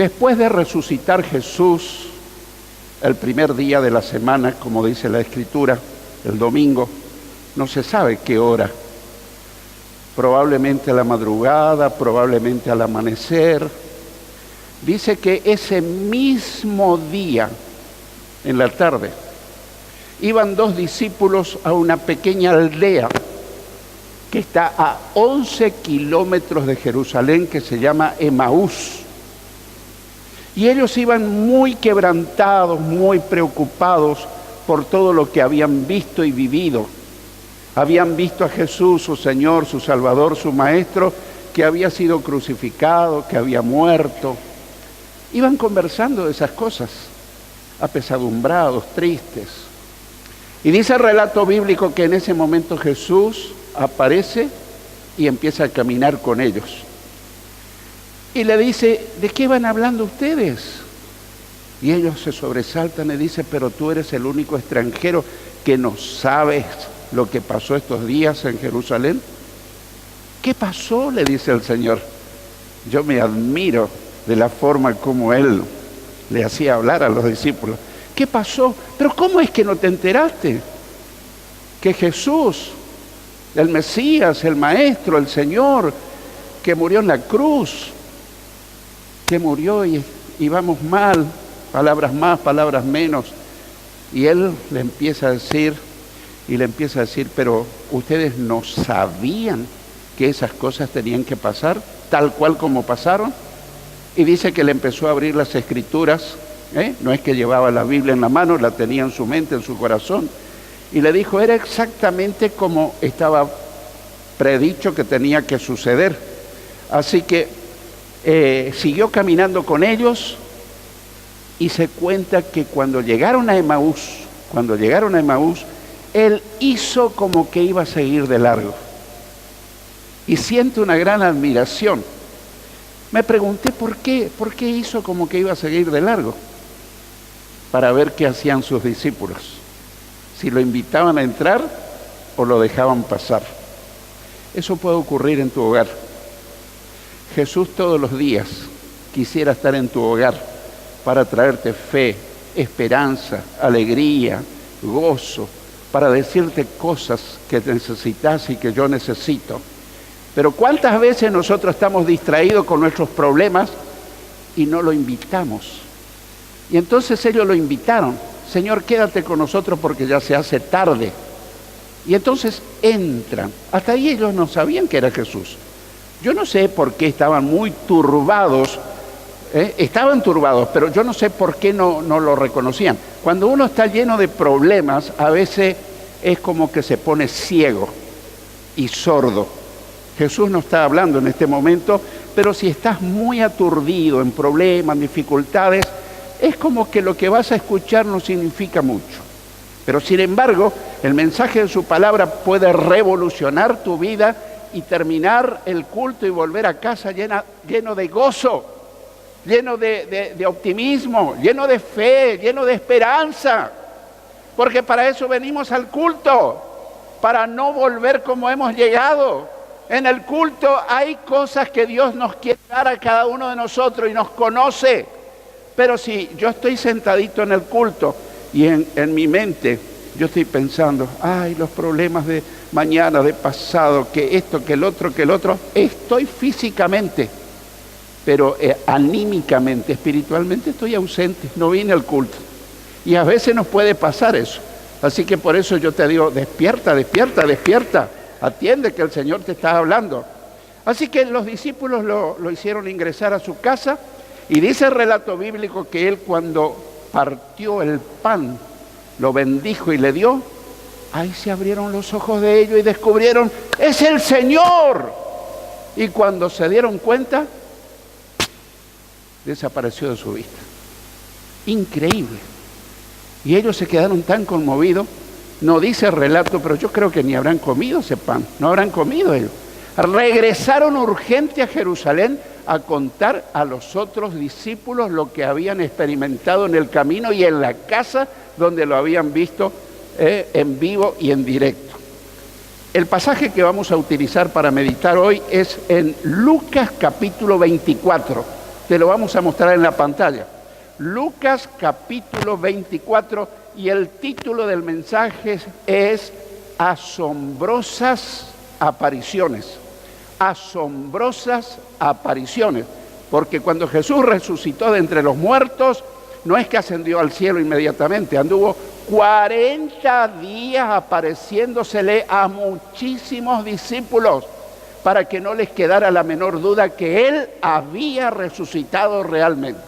Después de resucitar Jesús, el primer día de la semana, como dice la Escritura, el domingo, no se sabe qué hora, probablemente a la madrugada, probablemente al amanecer. Dice que ese mismo día, en la tarde, iban 2 discípulos a una pequeña aldea que está a 11 kilómetros de Jerusalén, que se llama Emaús. Y ellos iban muy quebrantados, muy preocupados por todo lo que habían visto y vivido. Habían visto a Jesús, su Señor, su Salvador, su Maestro, que había sido crucificado, que había muerto. Iban conversando de esas cosas, apesadumbrados, tristes. Y dice el relato bíblico que en ese momento Jesús aparece y empieza a caminar con ellos. Y le dice, ¿de qué van hablando ustedes? Y ellos se sobresaltan y dicen, pero tú eres el único extranjero que no sabes lo que pasó estos días en Jerusalén. ¿Qué pasó?, le dice el Señor. Yo me admiro de la forma como Él le hacía hablar a los discípulos. ¿Qué pasó? Pero ¿cómo es que no te enteraste? Que Jesús, el Mesías, el Maestro, el Señor, que murió en la cruz, que murió y vamos mal, palabras más, palabras menos. Y Él le empieza a decir, pero ustedes no sabían que esas cosas tenían que pasar, tal cual como pasaron. Y dice que le empezó a abrir las Escrituras, no es que llevaba la Biblia en la mano, la tenía en su mente, en su corazón, y le dijo, era exactamente como estaba predicho que tenía que suceder. Así que siguió caminando con ellos y se cuenta que cuando llegaron a Emaús, Él hizo como que iba a seguir de largo. Y siento una gran admiración. Me pregunté por qué hizo como que iba a seguir de largo, para ver qué hacían sus discípulos, si lo invitaban a entrar o lo dejaban pasar. Eso puede ocurrir en tu hogar. Jesús todos los días quisiera estar en tu hogar para traerte fe, esperanza, alegría, gozo, para decirte cosas que necesitas y que yo necesito. Pero ¿cuántas veces nosotros estamos distraídos con nuestros problemas y no lo invitamos? Y entonces ellos lo invitaron. Señor, quédate con nosotros porque ya se hace tarde. Y entonces entran. Hasta ahí ellos no sabían que era Jesús. Yo no sé por qué estaban muy turbados. Estaban turbados, pero yo no sé por qué no lo reconocían. Cuando uno está lleno de problemas, a veces es como que se pone ciego y sordo. Jesús no está hablando en este momento, pero si estás muy aturdido en problemas, dificultades, es como que lo que vas a escuchar no significa mucho. Pero sin embargo, el mensaje de su palabra puede revolucionar tu vida y terminar el culto y volver a casa lleno de gozo, lleno de optimismo, lleno de fe, lleno de esperanza. Porque para eso venimos al culto, para no volver como hemos llegado. En el culto hay cosas que Dios nos quiere dar a cada uno de nosotros y nos conoce. Pero si yo estoy sentadito en el culto y en mi mente yo estoy pensando, ay, los problemas de mañana, de pasado, que esto, que el otro, estoy físicamente, pero anímicamente, espiritualmente estoy ausente, no vine al culto. Y a veces nos puede pasar eso. Así que por eso yo te digo, despierta, despierta, despierta. Atiende que el Señor te está hablando. Así que los discípulos lo hicieron ingresar a su casa y dice el relato bíblico que Él cuando partió el pan, lo bendijo y le dio, ahí se abrieron los ojos de ellos y descubrieron, ¡es el Señor! Y cuando se dieron cuenta, desapareció de su vista. Increíble. Y ellos se quedaron tan conmovidos. No dice el relato, pero yo creo que ni habrán comido ese pan, no habrán comido ellos. Regresaron urgente a Jerusalén a contar a los otros discípulos lo que habían experimentado en el camino y en la casa donde lo habían visto en vivo y en directo. El pasaje que vamos a utilizar para meditar hoy es en Lucas capítulo 24. Te lo vamos a mostrar en la pantalla. Lucas capítulo 24, y el título del mensaje es Asombrosas apariciones. Asombrosas apariciones. Porque cuando Jesús resucitó de entre los muertos, no es que ascendió al cielo inmediatamente, anduvo 40 días apareciéndosele a muchísimos discípulos para que no les quedara la menor duda que Él había resucitado realmente.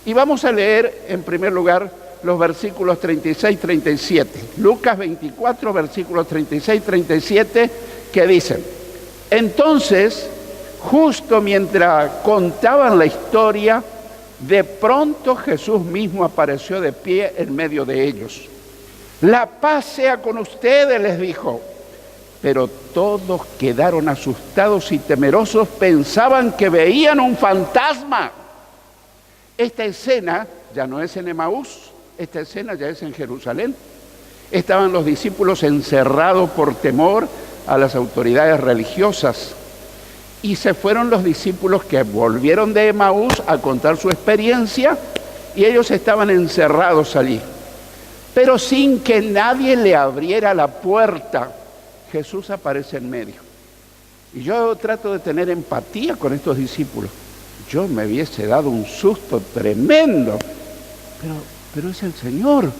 Y vamos a leer en primer lugar los versículos 36-37. Lucas 24, versículos 36-37, que dicen: entonces, justo mientras contaban la historia, de pronto Jesús mismo apareció de pie en medio de ellos. La paz sea con ustedes, les dijo. Pero todos quedaron asustados y temerosos, pensaban que veían un fantasma. Esta escena ya no es en Emaús, esta escena ya es en Jerusalén. Estaban los discípulos encerrados por temor a las autoridades religiosas. Y se fueron los discípulos que volvieron de Emaús a contar su experiencia, y ellos estaban encerrados allí. Pero sin que nadie le abriera la puerta, Jesús aparece en medio. Y yo trato de tener empatía con estos discípulos. Yo me hubiese dado un susto tremendo, pero es el Señor.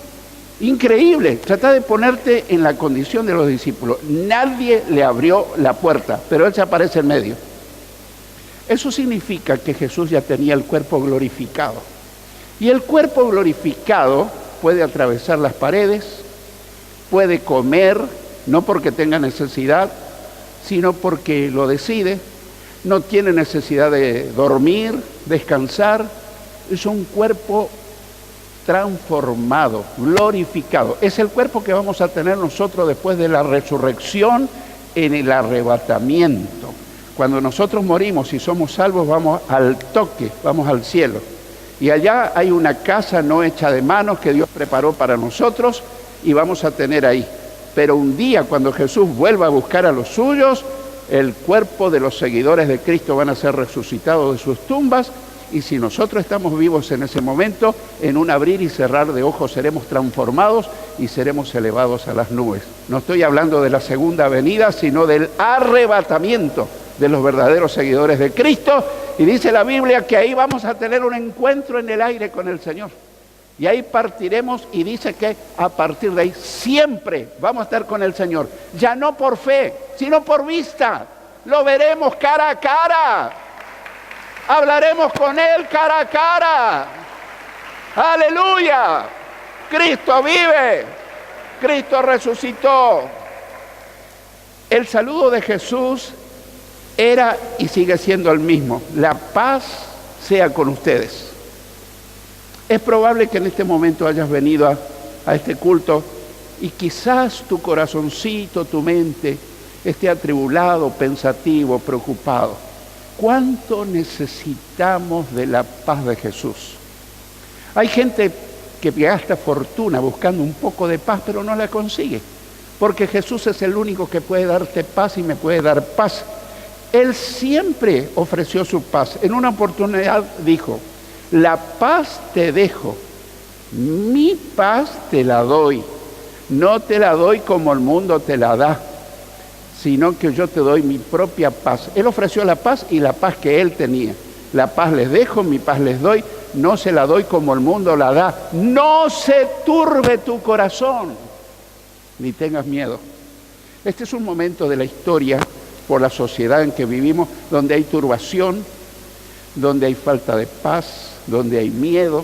Increíble. Trata de ponerte en la condición de los discípulos. Nadie le abrió la puerta, pero Él se aparece en medio. Eso significa que Jesús ya tenía el cuerpo glorificado. Y el cuerpo glorificado puede atravesar las paredes, puede comer, no porque tenga necesidad, sino porque lo decide. No tiene necesidad de dormir, descansar. Es un cuerpo transformado, glorificado. Es el cuerpo que vamos a tener nosotros después de la resurrección en el arrebatamiento. Cuando nosotros morimos y somos salvos, vamos al toque, vamos al cielo. Y allá hay una casa no hecha de manos que Dios preparó para nosotros, y vamos a tener ahí. Pero un día, cuando Jesús vuelva a buscar a los suyos, el cuerpo de los seguidores de Cristo van a ser resucitados de sus tumbas, y si nosotros estamos vivos en ese momento, en un abrir y cerrar de ojos seremos transformados y seremos elevados a las nubes. No estoy hablando de la segunda venida, sino del arrebatamiento de los verdaderos seguidores de Cristo. Y dice la Biblia que ahí vamos a tener un encuentro en el aire con el Señor. Y ahí partiremos, y dice que a partir de ahí siempre vamos a estar con el Señor. Ya no por fe, sino por vista. Lo veremos cara a cara. Hablaremos con Él cara a cara. ¡Aleluya! Cristo vive. Cristo resucitó. El saludo de Jesús era y sigue siendo el mismo: la paz sea con ustedes. Es probable que en este momento hayas venido a este culto y quizás tu corazoncito, tu mente esté atribulado, pensativo, preocupado. ¿Cuánto necesitamos de la paz de Jesús? Hay gente que gasta fortuna buscando un poco de paz, pero no la consigue, porque Jesús es el único que puede darte paz y me puede dar paz. Él siempre ofreció su paz. En una oportunidad dijo: la paz te dejo, mi paz te la doy. No te la doy como el mundo te la da, sino que yo te doy mi propia paz. Él ofreció la paz, y la paz que Él tenía. La paz les dejo, mi paz les doy, no se la doy como el mundo la da. No se turbe tu corazón, ni tengas miedo. Este es un momento de la historia, por la sociedad en que vivimos, donde hay turbación, donde hay falta de paz, donde hay miedo.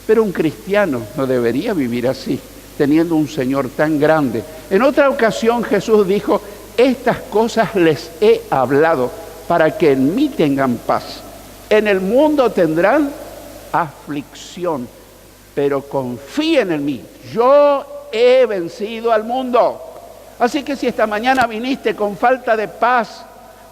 Pero un cristiano no debería vivir así, teniendo un Señor tan grande. En otra ocasión Jesús dijo: estas cosas les he hablado para que en mí tengan paz. En el mundo tendrán aflicción, pero confíen en mí. Yo he vencido al mundo. Así que si esta mañana viniste con falta de paz,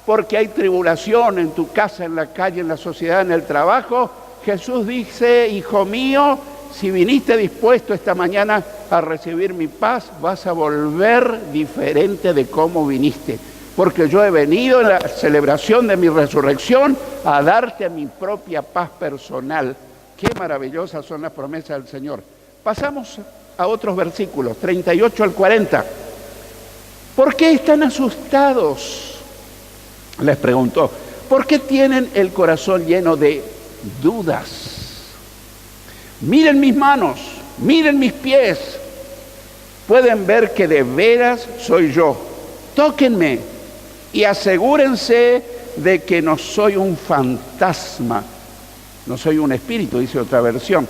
porque hay tribulación en tu casa, en la calle, en la sociedad, en el trabajo, Jesús dice: hijo mío, si viniste dispuesto esta mañana a recibir mi paz, vas a volver diferente de cómo viniste. porque yo he venido en la celebración de mi resurrección a darte mi propia paz personal. Qué maravillosas son las promesas del Señor. Pasamos a otros versículos, 38 al 40. ¿Por qué están asustados? Les preguntó. ¿Por qué tienen el corazón lleno de dudas? Miren mis manos, miren mis pies. Pueden ver que de veras soy yo. Tóquenme y asegúrense de que no soy un fantasma. No soy un espíritu, dice otra versión.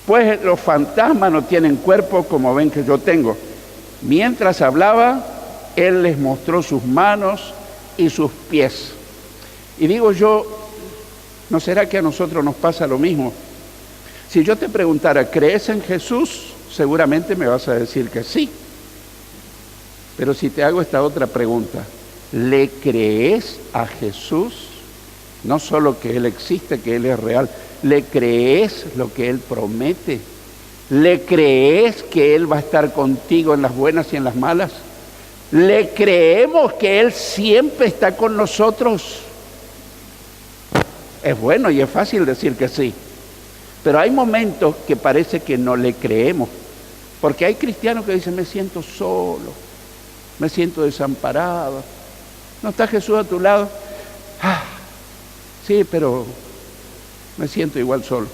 Pues los fantasmas no tienen cuerpo como ven que yo tengo. Mientras hablaba, él les mostró sus manos y sus pies. Y digo yo, ¿no será que a nosotros nos pasa lo mismo? Si yo te preguntara, ¿crees en Jesús? Seguramente me vas a decir que sí. Pero si te hago esta otra pregunta, ¿le crees a Jesús? No solo que Él existe, que Él es real. ¿Le crees lo que Él promete? ¿Le crees que Él va a estar contigo en las buenas y en las malas? ¿Le creemos que Él siempre está con nosotros? Es bueno y es fácil decir que sí, pero hay momentos que parece que no le creemos, porque hay cristianos que dicen, me siento solo, me siento desamparado, ¿no está Jesús a tu lado? Sí, pero me siento igual solo.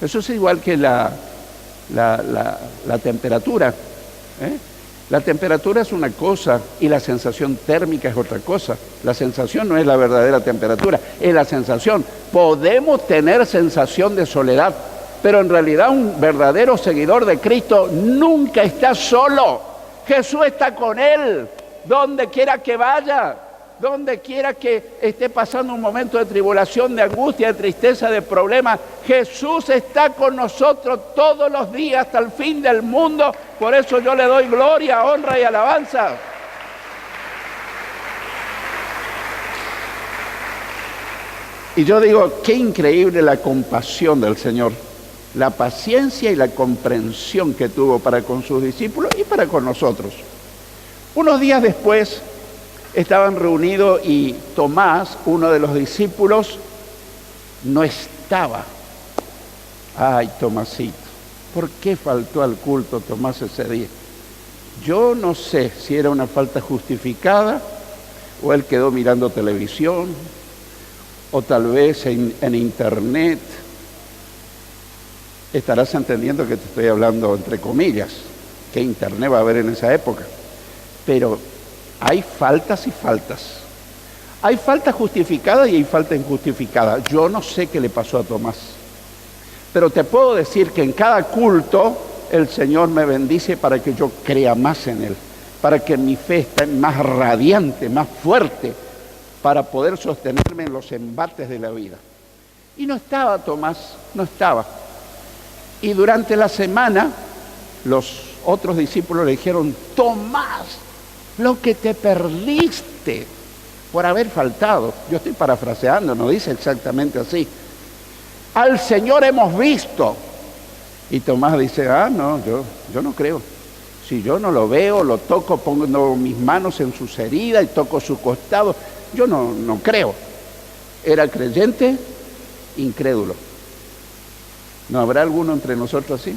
Eso es igual que la temperatura, ¿eh? La temperatura es una cosa y la sensación térmica es otra cosa. La sensación no es la verdadera temperatura, es la sensación. Podemos tener sensación de soledad, pero en realidad un verdadero seguidor de Cristo nunca está solo. Jesús está con él, donde quiera que vaya, donde quiera que esté pasando un momento de tribulación, de angustia, de tristeza, de problema. Jesús está con nosotros todos los días hasta el fin del mundo. Por eso yo le doy gloria, honra y alabanza. Y yo digo, qué increíble la compasión del Señor, la paciencia y la comprensión que tuvo para con sus discípulos y para con nosotros. Unos días después estaban reunidos y Tomás, uno de los discípulos, no estaba. Ay, Tomasito, ¿por qué faltó al culto Tomás ese día? Yo no sé si era una falta justificada o él quedó mirando televisión o tal vez en internet. Estarás entendiendo que te estoy hablando entre comillas, que internet va a haber en esa época. Pero hay faltas y faltas. Hay falta justificada y hay falta injustificada. Yo no sé qué le pasó a Tomás, pero te puedo decir que en cada culto el Señor me bendice para que yo crea más en Él, para que mi fe esté más radiante, más fuerte, para poder sostenerme en los embates de la vida. Y no estaba Tomás, no estaba. Y durante la semana los otros discípulos le dijeron, Tomás, lo que te perdiste por haber faltado. Yo estoy parafraseando, no dice exactamente así. Al Señor hemos visto. Y Tomás dice, no, yo no creo. Si yo no lo veo, lo toco, pongo mis manos en sus heridas y toco su costado, yo no creo. Era creyente, incrédulo. ¿No habrá alguno entre nosotros así?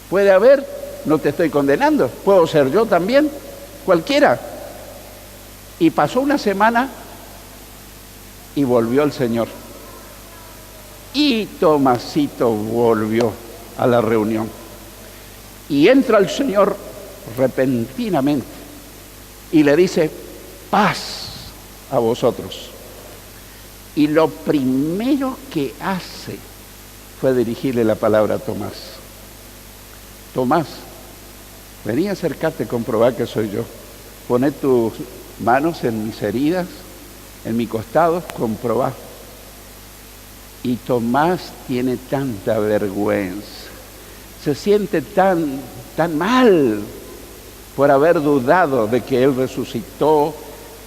Puede haber, no te estoy condenando, puedo ser yo también. Cualquiera. Y pasó una semana y volvió el Señor. Y Tomasito volvió a la reunión. Y entra el Señor repentinamente y le dice, paz a vosotros. Y lo primero que hace fue dirigirle la palabra a Tomás. Tomás, vení a acercarte, comprobar que soy yo. Poné tus manos en mis heridas, en mi costado, comprobá. Y Tomás tiene tanta vergüenza, se siente tan mal por haber dudado de que Él resucitó,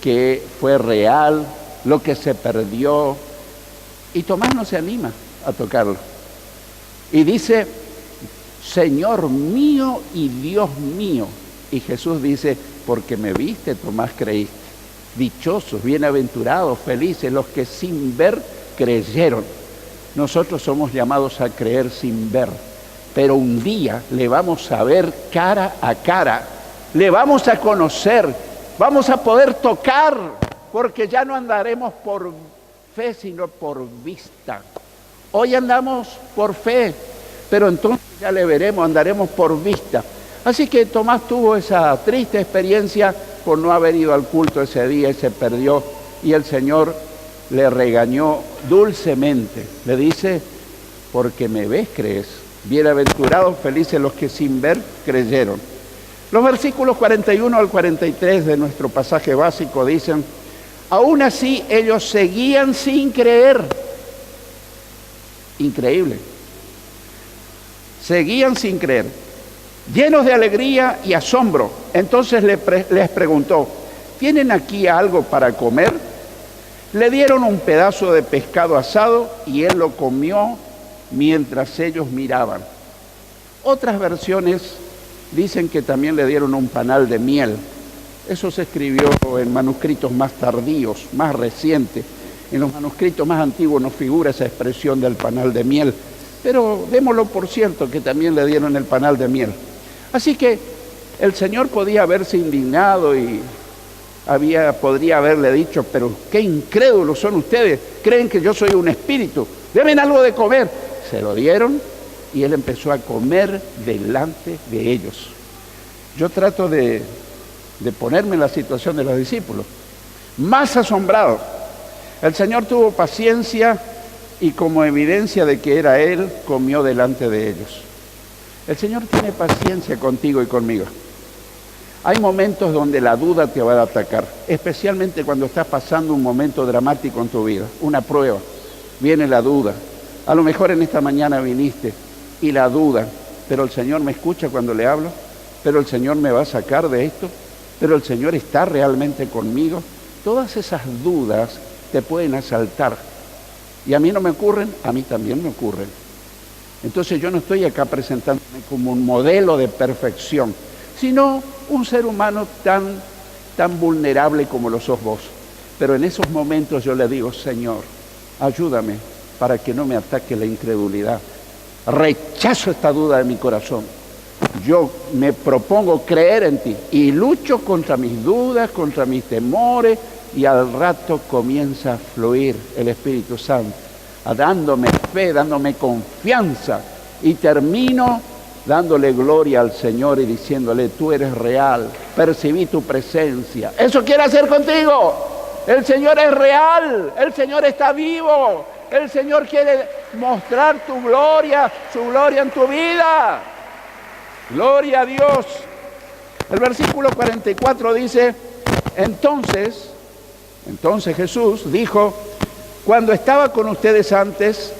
que fue real, lo que se perdió. Y Tomás no se anima a tocarlo. Y dice, Señor mío y Dios mío. Y Jesús dice, porque me viste, Tomás, creíste. Dichosos, bienaventurados, felices, los que sin ver creyeron. Nosotros somos llamados a creer sin ver, pero un día le vamos a ver cara a cara, le vamos a conocer, vamos a poder tocar, porque ya no andaremos por fe, sino por vista. Hoy andamos por fe, pero entonces ya le veremos, andaremos por vista. Así que Tomás tuvo esa triste experiencia por no haber ido al culto ese día y se perdió, y el Señor le regañó dulcemente. Le dice, porque me ves, crees. Bienaventurados, felices los que sin ver creyeron. Los versículos 41 al 43 de nuestro pasaje básico dicen, aún así ellos seguían sin creer. Increíble. Seguían sin creer, llenos de alegría y asombro. Entonces les preguntó, ¿tienen aquí algo para comer? Le dieron un pedazo de pescado asado y él lo comió mientras ellos miraban. Otras versiones dicen que también le dieron un panal de miel. Eso se escribió en manuscritos más tardíos, más recientes. En los manuscritos más antiguos no figura esa expresión del panal de miel, pero démoslo por cierto que también le dieron el panal de miel. Así que el Señor podía haberse indignado y podría haberle dicho, pero qué incrédulos son ustedes, creen que yo soy un espíritu, deben algo de comer. Se lo dieron y él empezó a comer delante de ellos. Yo trato de ponerme en la situación de los discípulos, más asombrados. El Señor tuvo paciencia y como evidencia de que era Él, comió delante de ellos. El Señor tiene paciencia contigo y conmigo. Hay momentos donde la duda te va a atacar, especialmente cuando estás pasando un momento dramático en tu vida, una prueba. Viene la duda. A lo mejor en esta mañana viniste y la duda, pero el Señor me escucha cuando le hablo, pero el Señor me va a sacar de esto, pero el Señor está realmente conmigo. Todas esas dudas te pueden asaltar. Y a mí no me ocurren, a mí también me ocurren. Entonces yo no estoy acá presentándome como un modelo de perfección, sino un ser humano tan vulnerable como lo sos vos. Pero en esos momentos yo le digo, Señor, ayúdame para que no me ataque la incredulidad. Rechazo esta duda de mi corazón. Yo me propongo creer en ti y lucho contra mis dudas, contra mis temores, y al rato comienza a fluir el Espíritu Santo, dándome fe, dándome confianza, y termino dándole gloria al Señor y diciéndole, tú eres real, percibí tu presencia. Eso quiere hacer contigo. El Señor es real, el Señor está vivo, el Señor quiere mostrar tu gloria, su gloria en tu vida. Gloria a Dios. El versículo 44 dice, entonces Jesús dijo, cuando estaba con ustedes antes,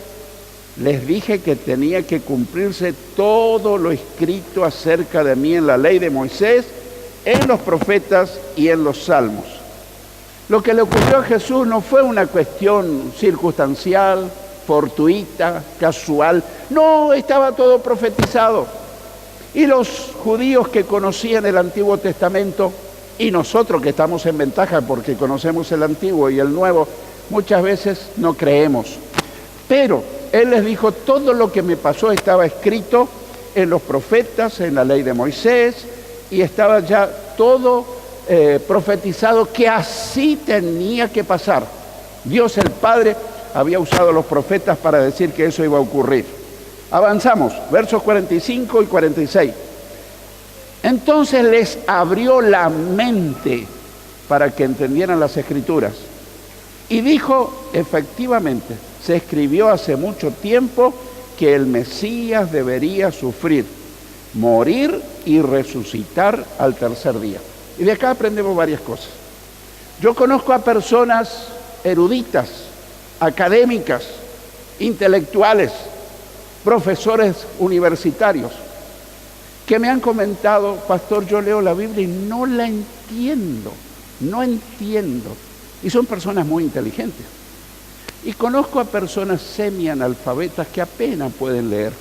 les dije que tenía que cumplirse todo lo escrito acerca de mí en la ley de Moisés, en los profetas y en los salmos. Lo que le ocurrió a Jesús no fue una cuestión circunstancial, fortuita, casual. No, estaba todo profetizado. Y los judíos que conocían el Antiguo Testamento, y nosotros que estamos en ventaja porque conocemos el Antiguo y el Nuevo, muchas veces no creemos. Pero Él les dijo, todo lo que me pasó estaba escrito en los profetas, en la ley de Moisés, y estaba ya todo profetizado que así tenía que pasar. Dios el Padre había usado a los profetas para decir que eso iba a ocurrir. Avanzamos, versos 45 y 46. Entonces les abrió la mente para que entendieran las Escrituras. Y dijo, efectivamente, se escribió hace mucho tiempo que el Mesías debería sufrir, morir y resucitar al tercer día. Y de acá aprendemos varias cosas. Yo conozco a personas eruditas, académicas, intelectuales, profesores universitarios, que me han comentado, pastor, yo leo la Biblia y no la entiendo, no entiendo. Y son personas muy inteligentes. Y conozco a personas semianalfabetas que apenas pueden leer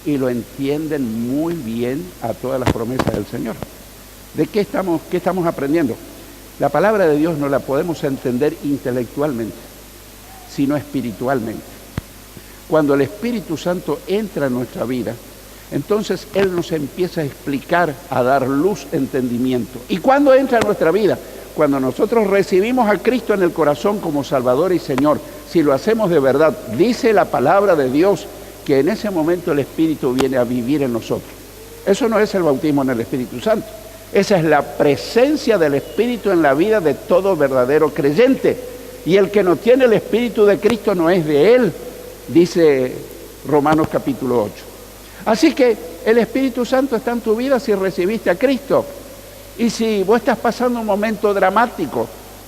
y lo entienden muy bien a todas las promesas del Señor. ¿De qué estamos aprendiendo? La palabra de Dios no la podemos entender intelectualmente, sino espiritualmente. Cuando el Espíritu Santo entra en nuestra vida, entonces Él nos empieza a explicar, a dar luz, entendimiento. ¿Y cuándo entra en nuestra vida? Cuando nosotros recibimos a Cristo en el corazón como Salvador y Señor. Si lo hacemos de verdad, dice la palabra de Dios que en ese momento el Espíritu viene a vivir en nosotros. Eso no es el bautismo en el Espíritu Santo. Esa es la presencia del Espíritu en la vida de todo verdadero creyente. Y el que no tiene el Espíritu de Cristo no es de Él, dice Romanos capítulo 8. Así que el Espíritu Santo está en tu vida si recibiste a Cristo. Y si vos estás pasando un momento dramático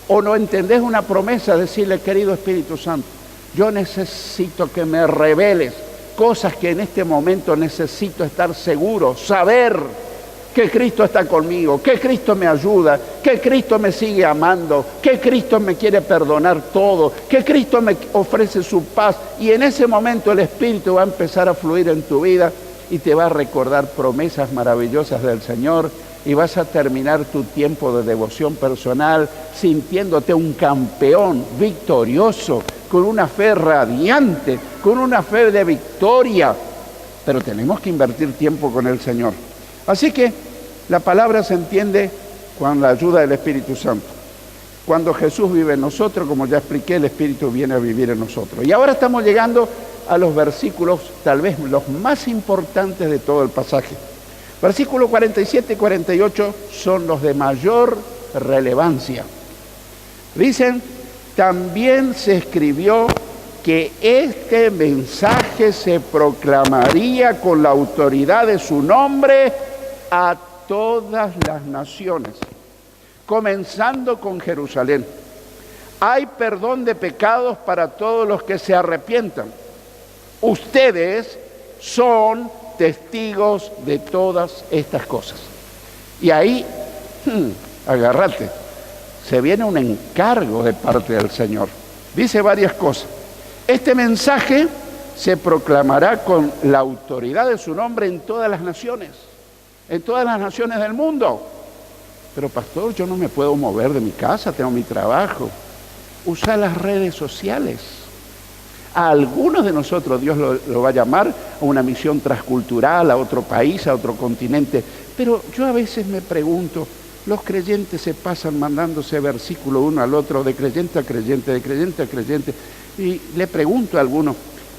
o no entendés una promesa, decirle, querido Espíritu Santo, yo necesito que me reveles cosas que en este momento necesito estar seguro, saber que Cristo está conmigo, que Cristo me ayuda, que Cristo me sigue amando, que Cristo me quiere perdonar todo, que Cristo me ofrece su paz. Y en ese momento el Espíritu va a empezar a fluir en tu vida y te va a recordar promesas maravillosas del Señor y vas a terminar tu tiempo de devoción personal sintiéndote un campeón victorioso, con una fe radiante, con una fe de victoria. Pero tenemos que invertir tiempo con el Señor. Así que la palabra se entiende con la ayuda del Espíritu Santo. Cuando Jesús vive en nosotros, como ya expliqué, el Espíritu viene a vivir en nosotros. Y ahora estamos llegando a los versículos, tal vez los más importantes de todo el pasaje. Versículos 47 y 48 son los de mayor relevancia. Dicen, también se escribió que este mensaje se proclamaría con la autoridad de su nombre a todas las naciones, comenzando con Jerusalén. Hay perdón de pecados para todos los que se arrepientan. Ustedes son testigos de todas estas cosas. Y ahí, agárrate, se viene un encargo de parte del Señor. Dice varias cosas. Este mensaje se proclamará con la autoridad de su nombre en todas las naciones del mundo. Pero pastor, yo no me puedo mover de mi casa, tengo mi trabajo. Usa las redes sociales. A algunos de nosotros Dios lo va a llamar a una misión transcultural, a otro país, a otro continente. Pero yo a veces me pregunto, los creyentes se pasan mandándose versículo uno al otro, de creyente a creyente, de creyente a creyente. Y le pregunto a algunos,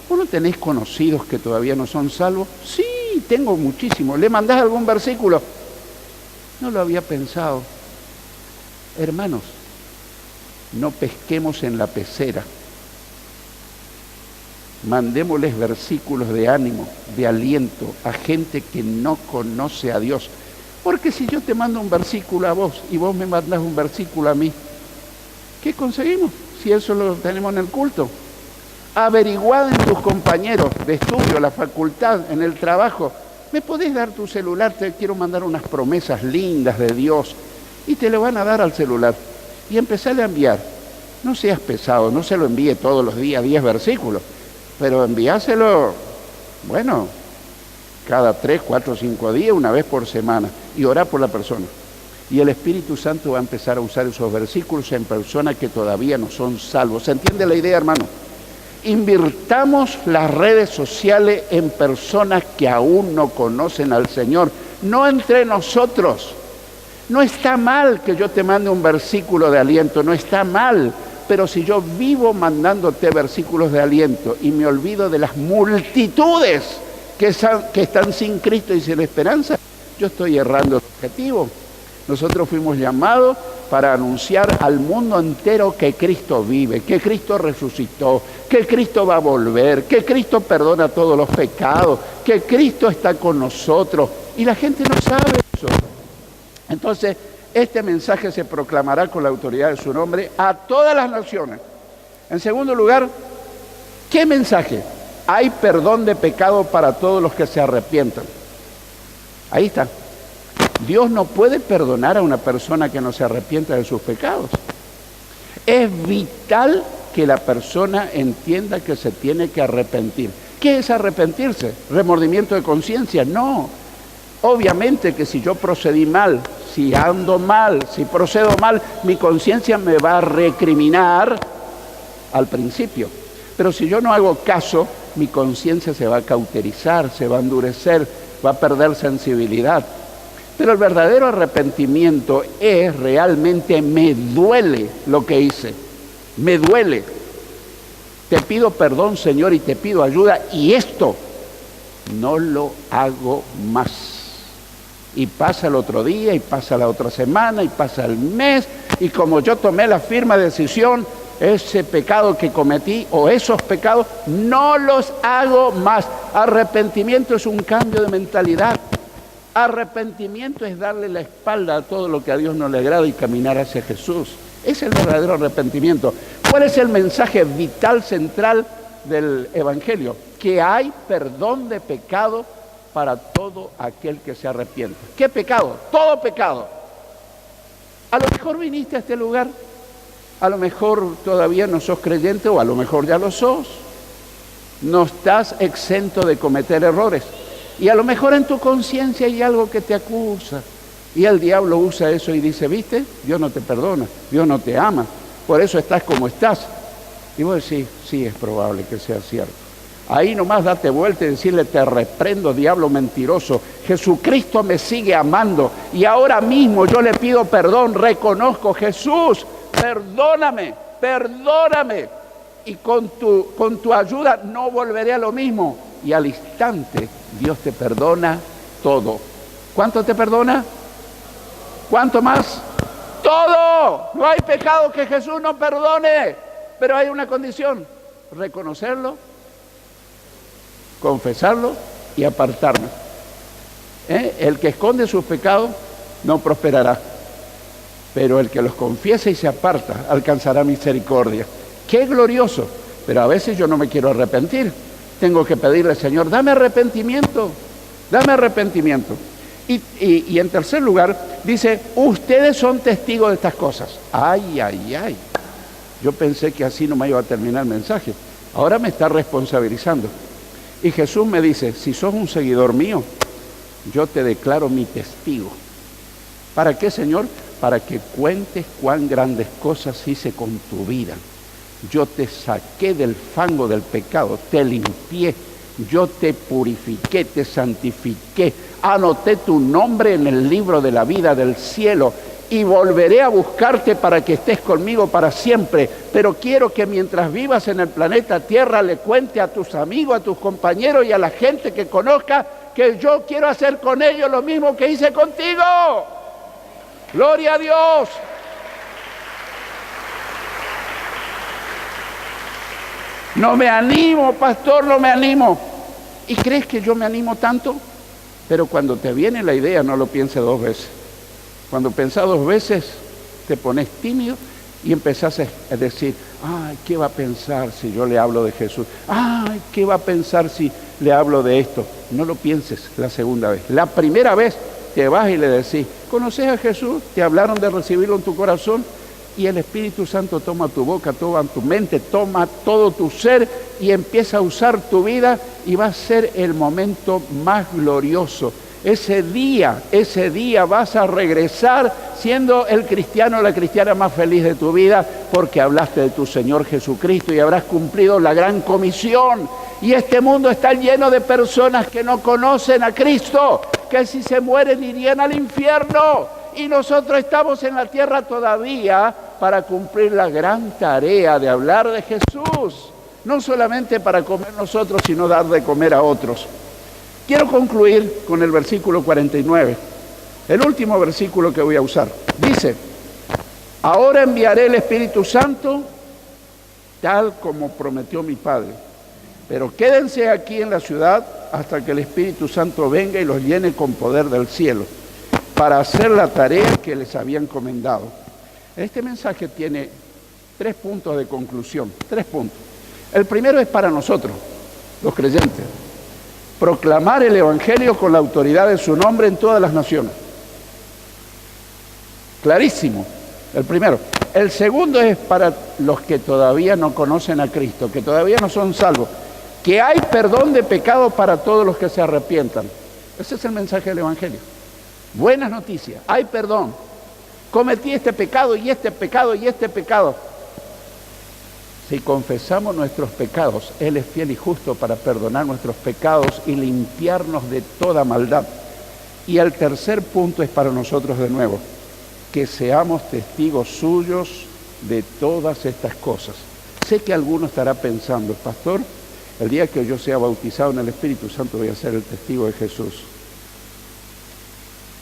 ¿vos no tenés conocidos que todavía no son salvos? Sí, tengo muchísimos. ¿Le mandás algún versículo? No lo había pensado. Hermanos, no pesquemos en la pecera. Mandémosles versículos de ánimo, de aliento a gente que no conoce a Dios. Porque si yo te mando un versículo a vos y vos me mandás un versículo a mí, ¿qué conseguimos? Si eso lo tenemos en el culto. Averiguad en tus compañeros de estudio, la facultad, en el trabajo. ¿Me podés dar tu celular? Te quiero mandar unas promesas lindas de Dios. Y te lo van a dar al celular. Y empezarle a enviar. No seas pesado, no se lo envíe todos los días 10 versículos. Pero enviáselo, bueno, cada 3, 4, 5 días, una vez por semana. Y orá por la persona. Y el Espíritu Santo va a empezar a usar esos versículos en personas que todavía no son salvos. ¿Se entiende la idea, hermano? Invirtamos las redes sociales en personas que aún no conocen al Señor, no entre nosotros. No está mal que yo te mande un versículo de aliento, no está mal, pero si yo vivo mandándote versículos de aliento y me olvido de las multitudes que están sin Cristo y sin esperanza, yo estoy errando el objetivo. Nosotros fuimos llamados para anunciar al mundo entero que Cristo vive, que Cristo resucitó, que Cristo va a volver, que Cristo perdona todos los pecados, que Cristo está con nosotros. Y la gente no sabe eso. Entonces, este mensaje se proclamará con la autoridad de su nombre a todas las naciones. En segundo lugar, ¿qué mensaje? Hay perdón de pecado para todos los que se arrepientan. Ahí está. Dios no puede perdonar a una persona que no se arrepienta de sus pecados. Es vital que la persona entienda que se tiene que arrepentir. ¿Qué es arrepentirse? ¿Remordimiento de conciencia? No. Obviamente que si yo procedí mal, si ando mal, si procedo mal, mi conciencia me va a recriminar al principio. Pero si yo no hago caso, mi conciencia se va a cauterizar, se va a endurecer, va a perder sensibilidad. Pero el verdadero arrepentimiento es realmente, me duele lo que hice, me duele. Te pido perdón, Señor, y te pido ayuda, y esto no lo hago más. Y pasa el otro día, y pasa la otra semana, y pasa el mes, y como yo tomé la firme decisión, ese pecado que cometí o esos pecados, no los hago más. Arrepentimiento es un cambio de mentalidad. Arrepentimiento es darle la espalda a todo lo que a Dios no le agrada y caminar hacia Jesús. Es el verdadero arrepentimiento. ¿Cuál es el mensaje vital central del Evangelio? Que hay perdón de pecado para todo aquel que se arrepiente. ¿Qué pecado? Todo pecado. A lo mejor viniste a este lugar, a lo mejor todavía no sos creyente o a lo mejor ya lo sos. No estás exento de cometer errores. Y a lo mejor en tu conciencia hay algo que te acusa. Y el diablo usa eso y dice, ¿viste? Dios no te perdona, Dios no te ama. Por eso estás como estás. Y vos decís, sí, es probable que sea cierto. Ahí nomás date vuelta y decirle, te reprendo, diablo mentiroso. Jesucristo me sigue amando. Y ahora mismo yo le pido perdón, reconozco, Jesús, perdóname, perdóname. Y con tu ayuda no volveré a lo mismo. Y al instante Dios te perdona todo. ¿Cuánto te perdona? ¿Cuánto más? Todo. No hay pecado que Jesús no perdone. Pero hay una condición: reconocerlo, confesarlo y apartarme. El que esconde sus pecados no prosperará, pero el que los confiesa y se aparta alcanzará misericordia. ¡Qué glorioso! Pero a veces yo no me quiero arrepentir. Tengo que pedirle, Señor, dame arrepentimiento, dame arrepentimiento. Y en tercer lugar, dice, ustedes son testigos de estas cosas. ¡Ay, ay, ay! Yo pensé que así no me iba a terminar el mensaje. Ahora me está responsabilizando. Y Jesús me dice, si sos un seguidor mío, yo te declaro mi testigo. ¿Para qué, Señor? Para que cuentes cuán grandes cosas hice con tu vida. Yo te saqué del fango del pecado, te limpié, yo te purifiqué, te santifiqué, anoté tu nombre en el libro de la vida del cielo y volveré a buscarte para que estés conmigo para siempre. Pero quiero que mientras vivas en el planeta Tierra le cuente a tus amigos, a tus compañeros y a la gente que conozca que yo quiero hacer con ellos lo mismo que hice contigo. ¡Gloria a Dios! No me animo, pastor, no me animo. ¿Y crees que yo me animo tanto? Pero cuando te viene la idea, no lo pienses dos veces. Cuando pensás dos veces, te pones tímido y empezás a decir, ay, ¿qué va a pensar si yo le hablo de Jesús? Ay, ¿qué va a pensar si le hablo de esto? No lo pienses la segunda vez. La primera vez te vas y le decís, ¿conoces a Jesús? ¿Te hablaron de recibirlo en tu corazón? Y el Espíritu Santo toma tu boca, toma tu mente, toma todo tu ser y empieza a usar tu vida y va a ser el momento más glorioso. Ese día vas a regresar siendo el cristiano o la cristiana más feliz de tu vida porque hablaste de tu Señor Jesucristo y habrás cumplido la gran comisión. Y este mundo está lleno de personas que no conocen a Cristo, que si se mueren irían al infierno. Y nosotros estamos en la tierra todavía para cumplir la gran tarea de hablar de Jesús. No solamente para comer nosotros, sino dar de comer a otros. Quiero concluir con el versículo 49, el último versículo que voy a usar. Dice, ahora enviaré el Espíritu Santo tal como prometió mi Padre. Pero quédense aquí en la ciudad hasta que el Espíritu Santo venga y los llene con poder del cielo, para hacer la tarea que les había encomendado. Este mensaje tiene 3 puntos de conclusión, 3 puntos. El primero es para nosotros, los creyentes. Proclamar el Evangelio con la autoridad de su nombre en todas las naciones. Clarísimo, el primero. El segundo es para los que todavía no conocen a Cristo, que todavía no son salvos, que hay perdón de pecado para todos los que se arrepientan. Ese es el mensaje del Evangelio. Buenas noticias, hay perdón. Cometí este pecado y este pecado y este pecado. Si confesamos nuestros pecados, Él es fiel y justo para perdonar nuestros pecados y limpiarnos de toda maldad. Y el tercer punto es para nosotros de nuevo, que seamos testigos suyos de todas estas cosas. Sé que alguno estará pensando, pastor, el día que yo sea bautizado en el Espíritu Santo voy a ser el testigo de Jesús.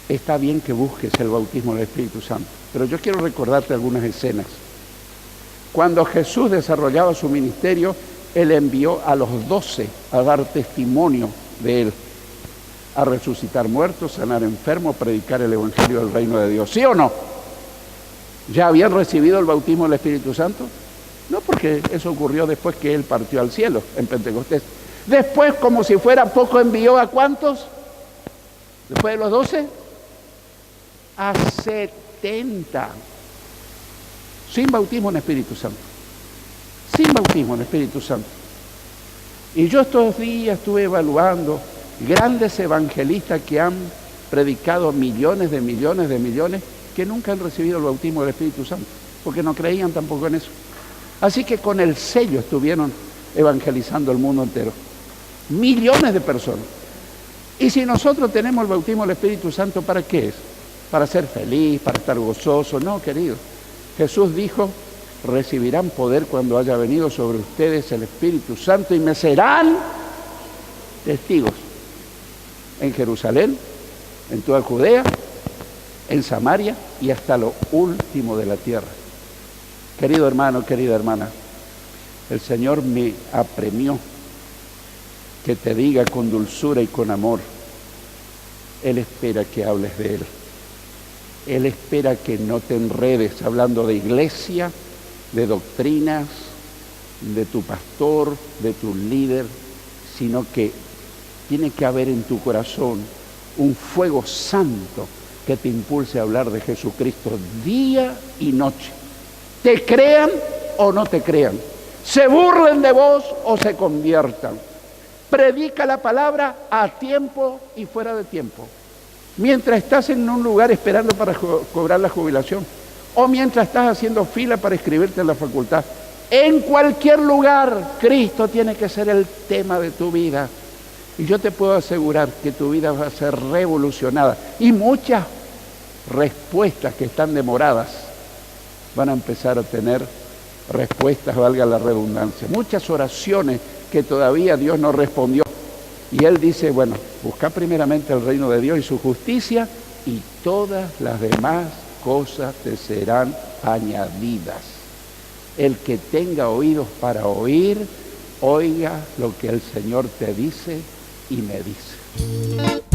Está bien que busques el bautismo del Espíritu Santo, pero yo quiero recordarte algunas escenas. Cuando Jesús desarrollaba su ministerio, Él envió a los 12 a dar testimonio de Él, a resucitar muertos, sanar enfermos, predicar el Evangelio del Reino de Dios. ¿Sí o no? ¿Ya habían recibido el bautismo del Espíritu Santo? No, porque eso ocurrió después que Él partió al cielo en Pentecostés. Después, como si fuera poco, envió ¿a cuántos? Después de los 12, a 70. Sin bautismo en Espíritu Santo. Sin bautismo en Espíritu Santo. Y yo estos días estuve evaluando grandes evangelistas que han predicado millones que nunca han recibido el bautismo del Espíritu Santo, porque no creían tampoco en eso. Así que con el sello estuvieron evangelizando el mundo entero. Millones de personas. Y si nosotros tenemos el bautismo del Espíritu Santo, ¿para qué es? ¿Para ser feliz? ¿Para estar gozoso? No, querido. Jesús dijo, recibirán poder cuando haya venido sobre ustedes el Espíritu Santo y me serán testigos en Jerusalén, en toda Judea, en Samaria y hasta lo último de la tierra. Querido hermano, querida hermana, el Señor me apremió que te diga con dulzura y con amor, Él espera que hables de Él. Él espera que no te enredes hablando de iglesia, de doctrinas, de tu pastor, de tu líder, sino que tiene que haber en tu corazón un fuego santo que te impulse a hablar de Jesucristo día y noche. Te crean o no te crean, se burlen de vos o se conviertan. Predica la palabra a tiempo y fuera de tiempo. Mientras estás en un lugar esperando para cobrar la jubilación, o mientras estás haciendo fila para inscribirte en la facultad, en cualquier lugar, Cristo tiene que ser el tema de tu vida. Y yo te puedo asegurar que tu vida va a ser revolucionada. Y muchas respuestas que están demoradas van a empezar a tener respuestas, valga la redundancia. Muchas oraciones que todavía Dios no respondió. Y Él dice, bueno, busca primeramente el reino de Dios y su justicia y todas las demás cosas te serán añadidas. El que tenga oídos para oír, oiga lo que el Señor te dice y me dice.